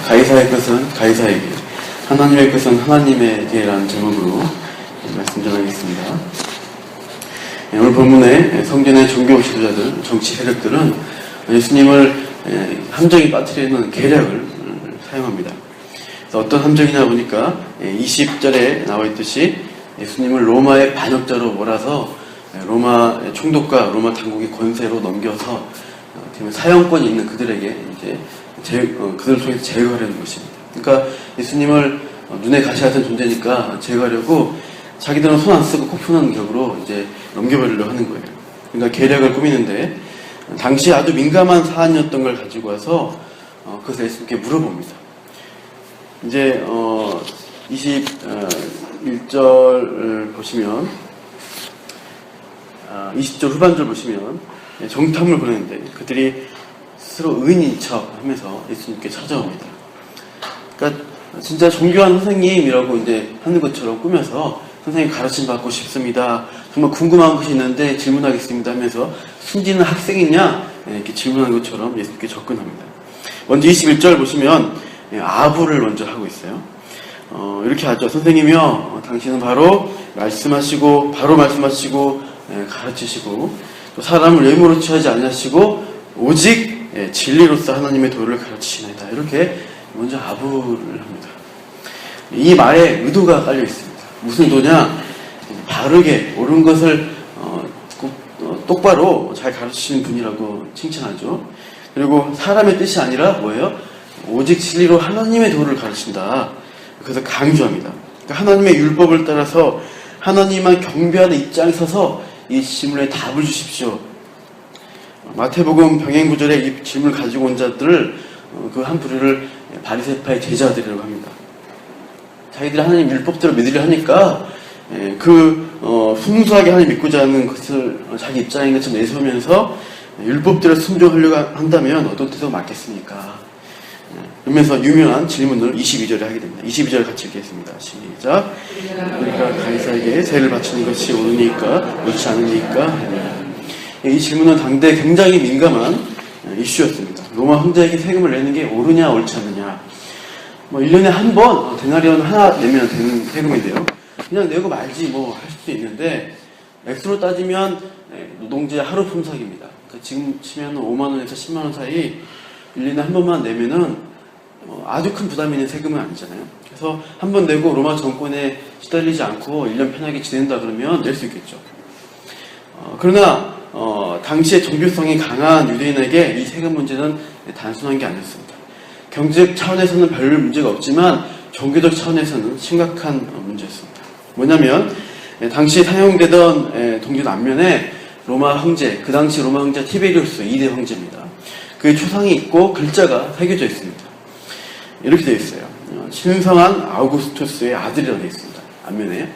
가이사의 것은 가이사에게, 하나님의 것은 하나님에게라는 제목으로 말씀 전하겠습니다. 오늘 본문에 성전의 종교 지도자들, 정치 세력들은 예수님을 함정에 빠뜨리는 계략을 사용합니다. 그래서 어떤 함정이냐 보니까 20절에 나와 있듯이 예수님을 로마의 반역자로 몰아서 로마 총독과 로마 당국의 권세로 넘겨서 사형권이 있는 그들에게 이제 그들을 통해서 제거하려는 것입니다. 그러니까 예수님을 눈에 가시 같은 존재니까 제거하려고 자기들은 손 안 쓰고 코 푸는 격으로 이제 넘겨버리려고 하는 거예요. 그러니까 계략을 꾸미는데 당시 아주 민감한 사안이었던 걸 가지고 와서 그것을 예수님께 물어봅니다. 이제 21절 보시면 20절 후반절 보시면 정탐을 보내는데 그들이 스스로 의인인 척 하면서 예수님께 찾아옵니다. 그러니까 진짜 존귀한 선생님이라고 이제 하는 것처럼 꾸며서 선생님 가르침 받고 싶습니다. 정말 궁금한 것이 있는데 질문하겠습니다 하면서 숨지는 학생이냐 이렇게 질문한 것처럼 예수님께 접근합니다. 먼저 21절 보시면 아부를 먼저 하고 있어요. 이렇게 하죠. 선생님이요, 당신은 바로 말씀하시고 가르치시고 또 사람을 외모로 취하지 않으시고 오직 진리로서 하나님의 도를 가르치시나이다. 이렇게 먼저 아부를 합니다. 이 말에 의도가 깔려 있습니다. 무슨 의도냐? 바르게 옳은 것을 똑바로 잘 가르치시는 분이라고 칭찬하죠. 그리고 사람의 뜻이 아니라 뭐예요? 오직 진리로 하나님의 도를 가르친다. 그래서 강조합니다. 그러니까 하나님의 율법을 따라서 하나님만 경배하는 입장에 서서 이 질문에 답을 주십시오. 마태복음 병행구절에 이 질문을 가지고 온 자들을 그 한 부류를 바리새파의 제자들이라고 합니다. 자기들이 하나님 율법대로 믿으려 하니까 순수하게 하나님 믿고자 하는 것을 자기 입장인 것처럼 내세우면서 율법대로 순종하려고 한다면 어떤 뜻으로 맞겠습니까? 그러면서 유명한 질문을 22절에 하게 됩니다. 22절 같이 읽겠습니다. 시작. 우리가 가이사에게 세를 바치는 것이 옳으니까 옳지 않으니까. 이 질문은 당대 굉장히 민감한 이슈였습니다. 로마 황제에게 세금을 내는 게 옳으냐 옳지 않느냐. 1년에 한 번 데나리온 하나 내면 되는 세금인데요. 그냥 내고 말지 할 수도 있는데 액수로 따지면 노동자의 하루 품삯입니다. 그러니까 지금 치면 5만원에서 10만원 사이 1년에 한 번만 내면은 아주 큰 부담이 있는 세금은 아니잖아요. 그래서 한 번 내고 로마 정권에 시달리지 않고 1년 편하게 지낸다 그러면 낼 수 있겠죠. 그러나 당시에 종교성이 강한 유대인에게 이 세금 문제는 단순한 게 아니었습니다. 경제적 차원에서는 별 문제가 없지만 종교적 차원에서는 심각한 문제였습니다. 뭐냐면 당시에 사용되던 동전 앞면에 로마 황제, 그 당시 로마 황제 티베리우스 2대 황제입니다. 그의 초상이 있고 글자가 새겨져 있습니다. 이렇게 되어 있어요. 신성한 아우구스투스의 아들이라고 되어 있습니다. 앞면에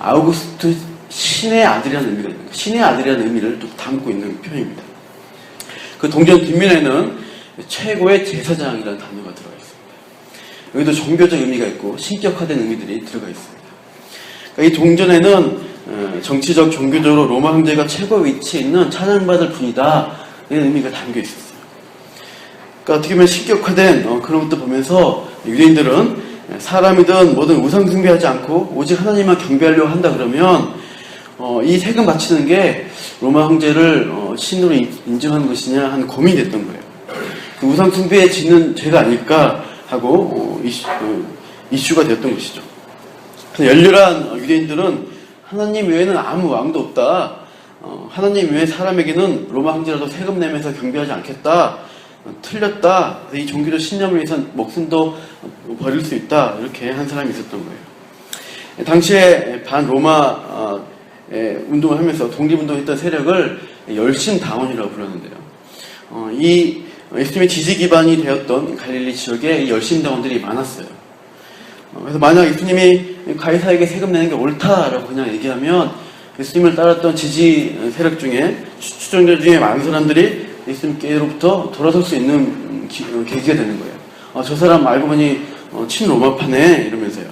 아우구스투스 신의 아들이라는 의미가 있습니다. 신의 아들이라는 의미를 또 담고 있는 표현입니다. 그 동전 뒷면에는 최고의 제사장이라는 단어가 들어가 있습니다. 여기도 종교적 의미가 있고 신격화된 의미들이 들어가 있습니다. 그러니까 이 동전에는 정치적, 종교적으로 로마 황제가 최고 위치에 있는 찬양받을 분이다 이런 의미가 담겨 있었어요. 그러니까 어떻게 보면 신격화된 그런 것도 보면서 유대인들은 사람이든 뭐든 우상 숭배하지 않고 오직 하나님만 경배하려고 한다 그러면 이 세금 바치는 게 로마 황제를 신으로 인정하는 것이냐 하는 고민이 됐던 거예요. 그 우상 숭배에 짓는 죄가 아닐까 하고 이슈가 되었던 것이죠. 열렬한 유대인들은 하나님 외에는 아무 왕도 없다. 하나님 외의 사람에게는 로마 황제라도 세금 내면서 경배하지 않겠다. 틀렸다. 이 종교적 신념을 위해서 목숨도 버릴 수 있다. 이렇게 한 사람이 있었던 거예요. 당시에 반로마 운동을 하면서 독립운동했던 세력을 열심당원이라고 불렀는데요. 이 예수님의 지지 기반이 되었던 갈릴리 지역에 열심당원들이 많았어요. 그래서 만약 예수님이 가이사에게 세금 내는 게 옳다라고 그냥 얘기하면 예수님을 따랐던 지지 세력 중에 추종자 중에 많은 사람들이 예수님께로부터 돌아설 수 있는 계기가 되는 거예요. 저 사람 알고 보니 친로마파네 이러면서요.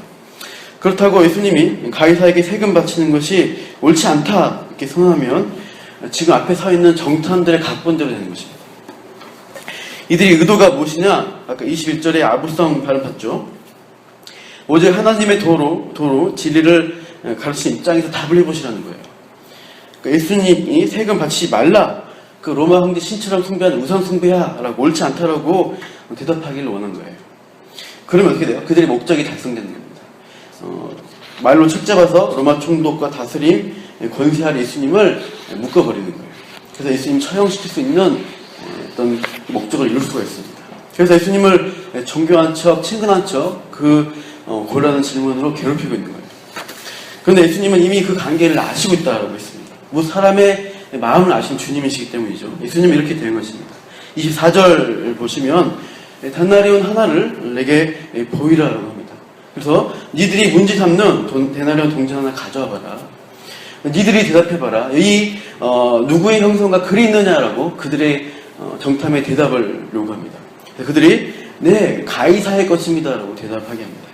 그렇다고 예수님이 가이사에게 세금 바치는 것이 옳지 않다 이렇게 선언하면 지금 앞에 서 있는 정탐들의 각본대로 되는 것입니다. 이들의 의도가 무엇이냐? 아까 21절에 아부성 발음 봤죠? 오직 하나님의 도로 진리를 가르치는 입장에서 답을 해보시라는 거예요. 그러니까 예수님이 세금 바치지 말라. 그 로마 황제 신처럼 숭배하는 우상 숭배야 라고 옳지 않다라고 대답하기를 원한 거예요. 그러면 어떻게 돼요? 그들의 목적이 달성되는 겁니다. 말로 책 잡아서 로마 총독과 다스림, 권세할 예수님을 묶어버리는 거예요. 그래서 예수님 처형시킬 수 있는 어떤 목적을 이룰 수가 있습니다. 그래서 예수님을 존경한 척, 친근한 척, 곤란한 질문으로 괴롭히고 있는 거예요. 그런데 예수님은 이미 그 관계를 아시고 있다고 했습니다. 사람의 마음을 아신 주님이시기 때문이죠. 예수님은 이렇게 대응하십니다. 24절 보시면 데나리온 하나를 내게 보이라고 합니다. 그래서 니들이 문제 삼는 데나리온 동전 하나 가져와 봐라. 니들이 대답해봐라. 이 누구의 형성과 글이 있느냐라고 그들의 정탐의 대답을 요구합니다. 그들이 네, 가이사의 것입니다 라고 대답하게 합니다.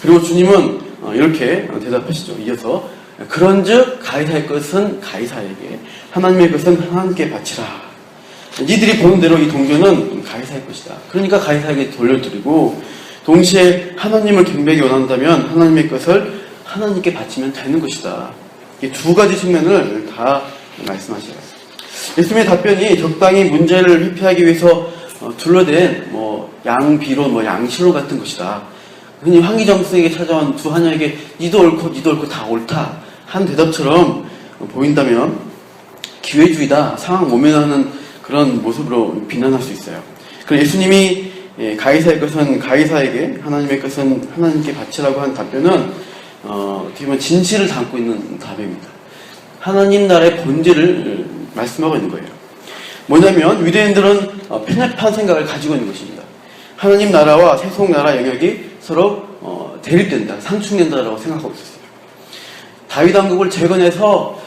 그리고 주님은 이렇게 대답하시죠. 이어서 그런즉 가이사의 것은 가이사에게, 하나님의 것은 하나님께 바치라. 니들이 보는 대로 이 동전은 가이사의 것이다. 그러니까 가이사에게 돌려드리고, 동시에 하나님을 경배하기 원한다면 하나님의 것을 하나님께 바치면 되는 것이다. 이 두 가지 측면을 다 말씀하셔요. 예수님의 답변이 적당히 문제를 회피하기 위해서 둘러댄 양비론, 양실론 같은 것이다. 흔히 황희정승에게 찾아온 두 하녀에게 니도 옳고 다 옳다 한 대답처럼 보인다면 기회주의다, 상황 모면하는 그런 모습으로 비난할 수 있어요. 그래서 예수님이 가이사의 것은 가이사에게, 하나님의 것은 하나님께 바치라고 한 답변은 어떻게 보면 진실을 담고 있는 답입니다. 하나님 나라의 본질을 말씀하고 있는 거예요. 뭐냐면 유대인들은 편협한 생각을 가지고 있는 것입니다. 하나님 나라와 세속 나라 영역이 서로 대립된다, 상충된다라고 생각하고 있었어요. 다윗 왕국을 재건해서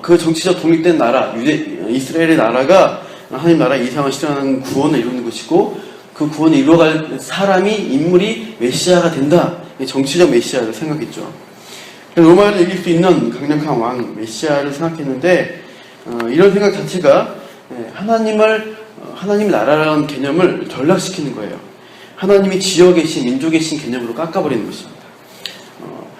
그 정치적 독립된 나라, 이스라엘의 나라가 하나님 나라 이상을 실현하는 구원을 이루는 것이고, 그 구원을 이루어갈 사람이, 인물이 메시아가 된다. 정치적 메시아를 생각했죠. 로마를 이길 수 있는 강력한 왕, 메시아를 생각했는데, 이런 생각 자체가 하나님 나라라는 개념을 전락시키는 거예요. 하나님이 지역의 신, 민족의 신 개념으로 깎아버리는 것입니다.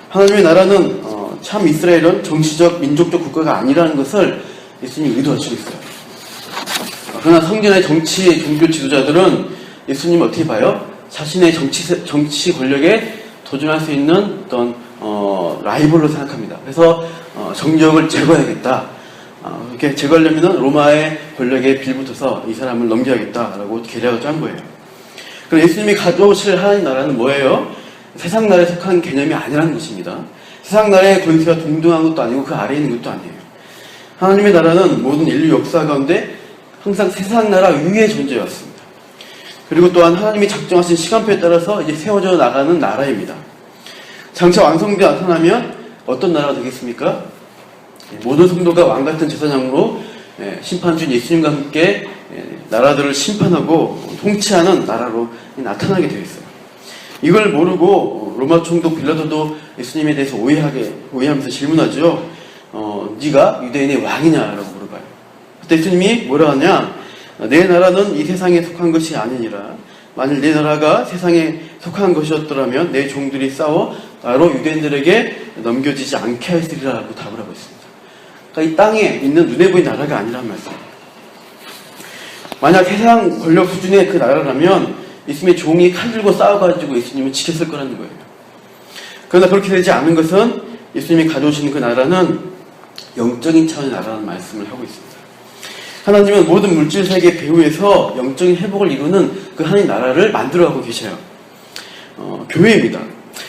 하나님의 나라는 참 이스라엘은 정치적, 민족적 국가가 아니라는 것을 예수님이 의도하시고 있어요. 그러나 성전의 정치, 종교 지도자들은 예수님을 어떻게 봐요? 자신의 정치 권력에 도전할 수 있는 어떤 라이벌로 생각합니다. 그래서 정력을 제거해야겠다. 이렇게 제거하려면 로마의 권력에 빌붙어서 이 사람을 넘겨야겠다라고 계략을 짠 거예요. 그럼 예수님이 가져오실 하나님 나라는 뭐예요? 세상 나라에 속한 개념이 아니라는 것입니다. 세상 나라의 권세가 동등한 것도 아니고 그 아래에 있는 것도 아니에요. 하나님의 나라는 모든 인류 역사 가운데 항상 세상 나라 위에 존재해왔습니다. 그리고 또한 하나님이 작정하신 시간표에 따라서 이제 세워져 나가는 나라입니다. 장차 완성되어 나타나면 어떤 나라가 되겠습니까? 모든 성도가 왕같은 제사장으로 심판주인 예수님과 함께 나라들을 심판하고 통치하는 나라로 나타나게 되어 있어요. 이걸 모르고 로마 총독 빌라도도 예수님에 대해서 오해하면서 질문하죠. 네가 유대인의 왕이냐라고 물어봐요. 그때 예수님이 뭐라 하냐? 내 나라는 이 세상에 속한 것이 아니니라. 만일 내 나라가 세상에 속한 것이었더라면 내 종들이 싸워 나로 유대인들에게 넘겨지지 않게 하였으리라고 답을 하고 있습니다. 그러니까 이 땅에 있는 눈에 보이는 나라가 아니란 말씀입니다. 만약 세상 권력 수준의 그 나라라면 예수님의 종이 칼 들고 싸워가지고 예수님을 지켰을 거라는 거예요. 그러나 그렇게 되지 않은 것은 예수님이 가져오시는 그 나라는 영적인 차원의 나라라는 말씀을 하고 있습니다. 하나님은 모든 물질 세계 배후에서 영적인 회복을 이루는 그 하나님 나라를 만들어가고 계셔요. 교회입니다.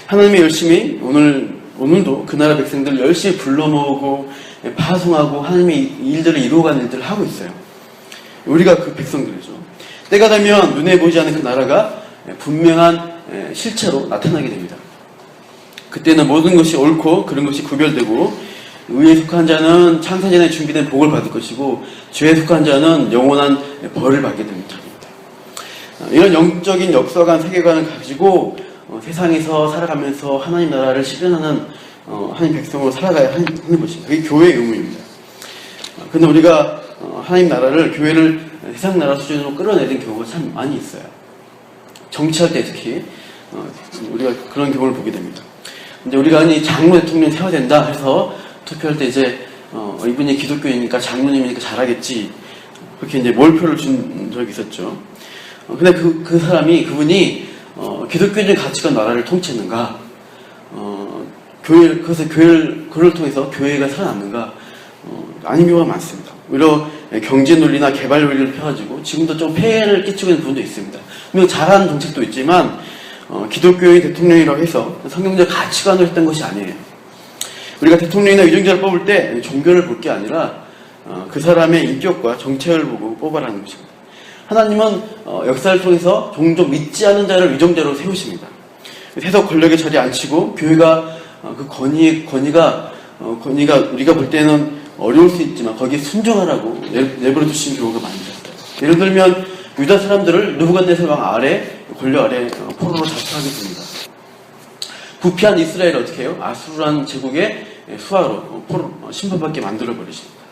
하나님이 열심히 오늘도 그 나라 백성들을 열심히 불러 모으고 파송하고 하나님의 일들을 이루어가는 일들을 하고 있어요. 우리가 그 백성들이죠. 때가 되면 눈에 보이지 않는 그 나라가 분명한 실체로 나타나게 됩니다. 그때는 모든 것이 옳고 그런 것이 구별되고, 의에 속한 자는 창세전에 준비된 복을 받을 것이고 죄에 속한 자는 영원한 벌을 받게 되는 자입니다. 이런 영적인 역사관, 세계관을 가지고 세상에서 살아가면서 하나님 나라를 실현하는 하나님 백성으로 살아가야 하는 것입니다. 그게 교회의 의무입니다. 그런데 우리가 하나님 나라를, 교회를 세상 나라 수준으로 끌어내린 경우가 참 많이 있어요. 정치할 때 특히 우리가 그런 경우를 보게 됩니다. 근데 우리가 장로 대통령 세워야 된다 해서 투표할 때 이제 이분이 기독교이니까 장로님이니까 잘하겠지, 그렇게 이제 몰표를 준 적이 있었죠. 근데 그분이 기독교적인 가치관 나라를 통치했는가, 그래서 그를 통해서 교회가 살아남는가, 아닌 경우가 많습니다. 오히려 경제 논리나 개발 논리를 펴가지고 지금도 좀 폐해를 끼치고 있는 부분도 있습니다. 분명 잘하는 정책도 있지만 기독교의 대통령이라고 해서 성경적 가치관으로 했던 것이 아니에요. 우리가 대통령이나 위정자를 뽑을 때 종교를 볼 게 아니라 그 사람의 인격과 정책을 보고 뽑아라는 것입니다. 하나님은 역사를 통해서 종종 믿지 않은 자를 위정자로 세우십니다. 세속 권력의 자리에 앉히고 교회가 그 권위가 우리가 볼 때는 어려울 수 있지만 거기에 순종하라고 내버려 두신 경우가 많이 있었어요. 예를 들면 유다 사람들을 느부갓네살 왕 권력 아래 포로로 잡혀가게 됩니다. 부패한 이스라엘 어떻게 해요? 아수르라는 제국의 수하로 심판받게 만들어 버리십니다.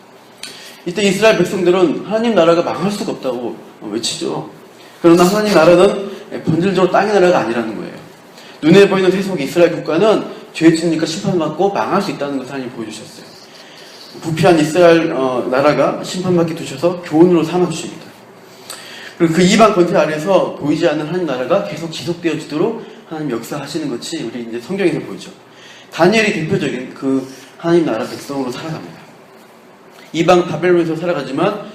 이때 이스라엘 백성들은 하나님 나라가 망할 수가 없다고 외치죠. 그러나 하나님 나라는 본질적으로 땅의 나라가 아니라는 거예요. 눈에 보이는 세속 이스라엘 국가는 죄 짓니까 심판받고 망할 수 있다는 것을 하나님 보여주셨어요. 부패한 이스라엘 나라가 심판받게 두셔서 교훈으로 삼아주십니다. 그리고 그 이방 권세 아래에서 보이지 않는 하나님 나라가 계속 지속되어지도록 하나님 역사하시는 것이 우리 이제 성경에서 보이죠. 다니엘이 대표적인 그 하나님 나라 백성으로 살아갑니다. 이방 바벨론에서 살아가지만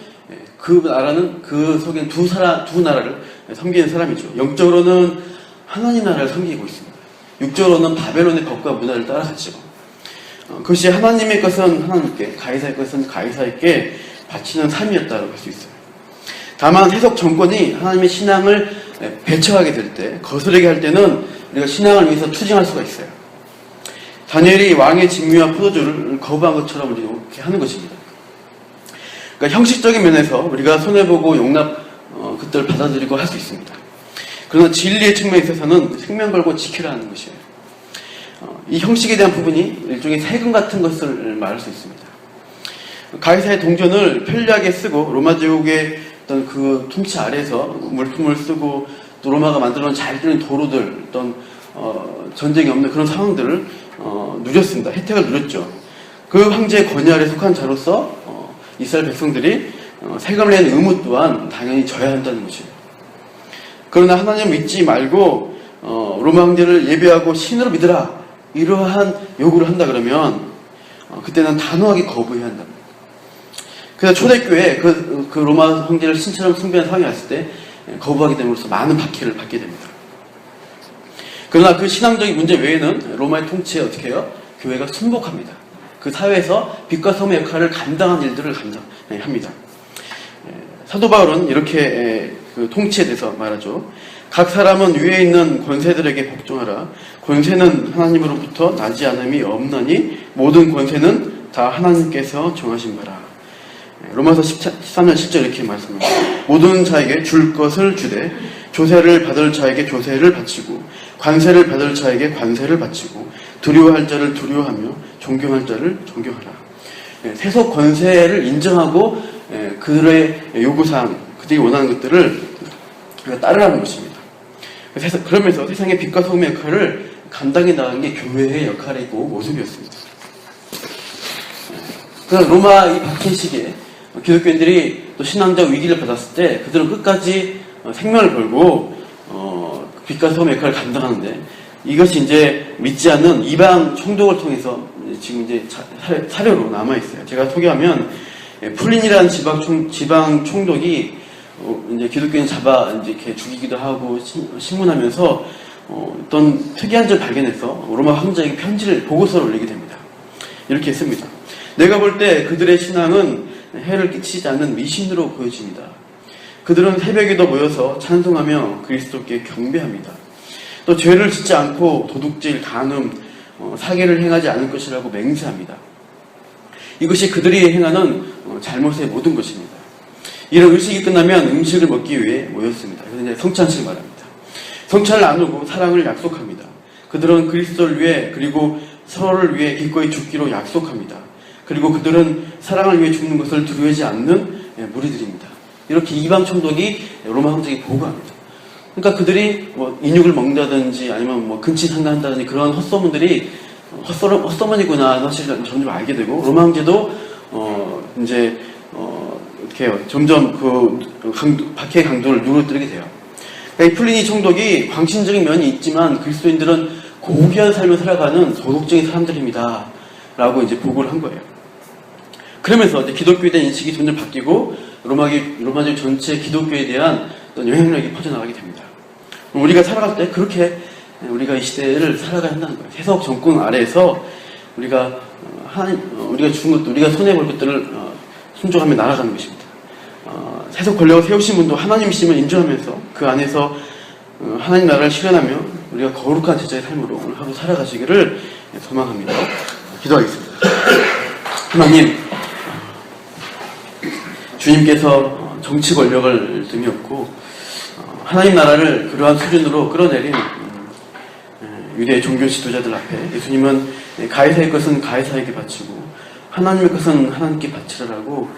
그 나라는 그 속엔 두 나라를 섬기는 사람이죠. 영적으로는 하나님 나라를 섬기고 있습니다. 육적으로는 바벨론의 법과 문화를 따라가죠. 그것이 하나님의 것은 하나님께, 가이사의 것은 가이사에게 바치는 삶이었다고 할 수 있어요. 다만 해석 정권이 하나님의 신앙을 배척하게 될 때, 거스르게 할 때는 우리가 신앙을 위해서 투쟁할 수가 있어요. 다니엘이 왕의 직무와 포도주를 거부한 것처럼 우리가 이렇게 하는 것입니다. 그러니까 형식적인 면에서 우리가 손해보고 그들을 받아들이고 할 수 있습니다. 그러나 진리의 측면에 있어서는 생명 걸고 지키라는 것이에요. 이 형식에 대한 부분이 일종의 세금 같은 것을 말할 수 있습니다. 가이사의 동전을 편리하게 쓰고 로마 제국의 어떤 그 통치 아래에서 물품을 쓰고 또 로마가 만들어놓은 잘 되는 도로들, 어떤 전쟁이 없는 그런 상황들을 누렸습니다. 혜택을 누렸죠. 그 황제의 권위 아래 속한 자로서 이스라엘 백성들이 세금을 내는 의무 또한 당연히 져야 한다는 것이에요. 그러나 하나님 믿지 말고 로마 황제를 예배하고 신으로 믿으라, 이러한 요구를 한다 그러면 그때는 단호하게 거부해야 한다. 그래서 초대교회에 그 로마 황제를 신처럼 숭배하는 상황이 왔을 때 거부하게 됨으로써 많은 박해를 받게 됩니다. 그러나 그 신앙적인 문제 외에는 로마의 통치에 어떻게 해요? 교회가 순복합니다. 그 사회에서 빛과 섬의 역할을 감당한 일들을 감당합니다. 사도 바울은 이렇게 그 통치에 대해서 말하죠. 각 사람은 위에 있는 권세들에게 복종하라. 권세는 하나님으로부터 나지 않음이 없나니 모든 권세는 다 하나님께서 정하신 바라. 로마서 13년 10절 이렇게 말씀합니다. 모든 자에게 줄 것을 주되 조세를 받을 자에게 조세를 바치고 관세를 받을 자에게 관세를 바치고 두려워할 자를 두려워하며 존경할 자를 존경하라. 세속 권세를 인정하고 그들의 요구사항, 그들이 원하는 것들을 우리가 따르라는 것입니다. 그러면서 세상의 빛과 소금의 역할을 감당해 나가는 게 교회의 역할이고 모습이었습니다. 그래서 로마 이 박해 시기에 기독교인들이 또 신앙적 위기를 받았을 때 그들은 끝까지 생명을 걸고 빛과 소금의 역할을 감당하는데, 이것이 이제 믿지 않는 이방 총독을 통해서 지금 이제 사료로 남아있어요. 제가 소개하면 풀린이라는 지방 총독이 이제 기독교인 잡아 이제 이렇게 죽이기도 하고 신문하면서 어떤 특이한 점을 발견해서 로마 황제에게 보고서를 올리게 됩니다. 이렇게 했습니다. 내가 볼 때 그들의 신앙은 해를 끼치지 않는 미신으로 보여집니다. 그들은 새벽에도 모여서 찬송하며 그리스도께 경배합니다. 또 죄를 짓지 않고 도둑질, 간음, 사기를 행하지 않을 것이라고 맹세합니다. 이것이 그들이 행하는 잘못의 모든 것입니다. 이런 의식이 끝나면 음식을 먹기 위해 모였습니다. 그래서 이제 성찬식을 말합니다. 성찬을 나누고 사랑을 약속합니다. 그들은 그리스도를 위해 그리고 서로를 위해 기꺼이 죽기로 약속합니다. 그리고 그들은 사랑을 위해 죽는 것을 두려워하지 않는 무리들입니다. 이렇게 이방 총독이 로마 황제에게 보고합니다. 그러니까 그들이 뭐 인육을 먹는다든지 아니면 뭐 근친상간한다든지 그런 헛소문들이 헛소문이구나 사실 점점 알게 되고 로마 황제도 이제 이렇게 점점 박해의 강도를 누그러뜨리게 돼요. 그러니까 이 플리니 총독이 광신적인 면이 있지만 그리스도인들은 고귀한 삶을 살아가는 도덕적인 사람들입니다. 라고 이제 보고를 한 거예요. 그러면서 이제 기독교에 대한 인식이 점점 바뀌고 로마족 전체 기독교에 대한 어떤 영향력이 퍼져나가게 됩니다. 우리가 살아갈 때 그렇게 우리가 이 시대를 살아가야 한다는 거예요. 세속 정권 아래에서 우리가 준 것도 우리가 손해볼 것들을 순종하며 날아가는 것입니다. 세속 권력을 세우신 분도 하나님이심을 인정하면서 그 안에서 하나님 나라를 실현하며 우리가 거룩한 제자의 삶으로 오늘 하루 살아가시기를 소망합니다. 기도하겠습니다. 하나님, 주님께서 정치 권력을 등에 업고 하나님 나라를 그러한 수준으로 끌어내린 유대 종교 지도자들 앞에 예수님은 가이사의 것은 가이사에게 바치고 하나님의 것은 하나님께 바치라라고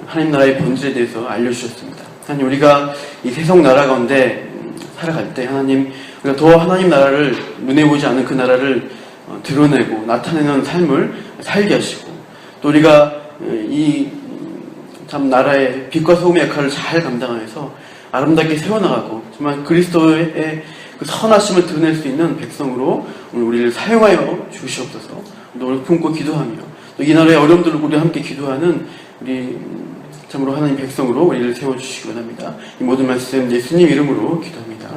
하나님 나라의 본질에 대해서 알려주셨습니다. 하나님, 우리가 이 세속 나라 가운데 살아갈 때 하나님, 우리가 더 하나님 나라를 눈에 보이지 않는 그 나라를 드러내고 나타내는 삶을 살게 하시고 또 우리가 이 참 나라의 빛과 소금의 역할을 잘 감당하여서 아름답게 세워나가고 정말 그리스도의 그 선하심을 드러낼 수 있는 백성으로 오늘 우리를 사용하여 주시옵소서. 너를 품고 기도하며 또 이 나라의 어려움들을 우리 함께 기도하는 우리 참으로 하나님 백성으로 우리를 세워주시기 원합니다. 이 모든 말씀 예수님 이름으로 기도합니다.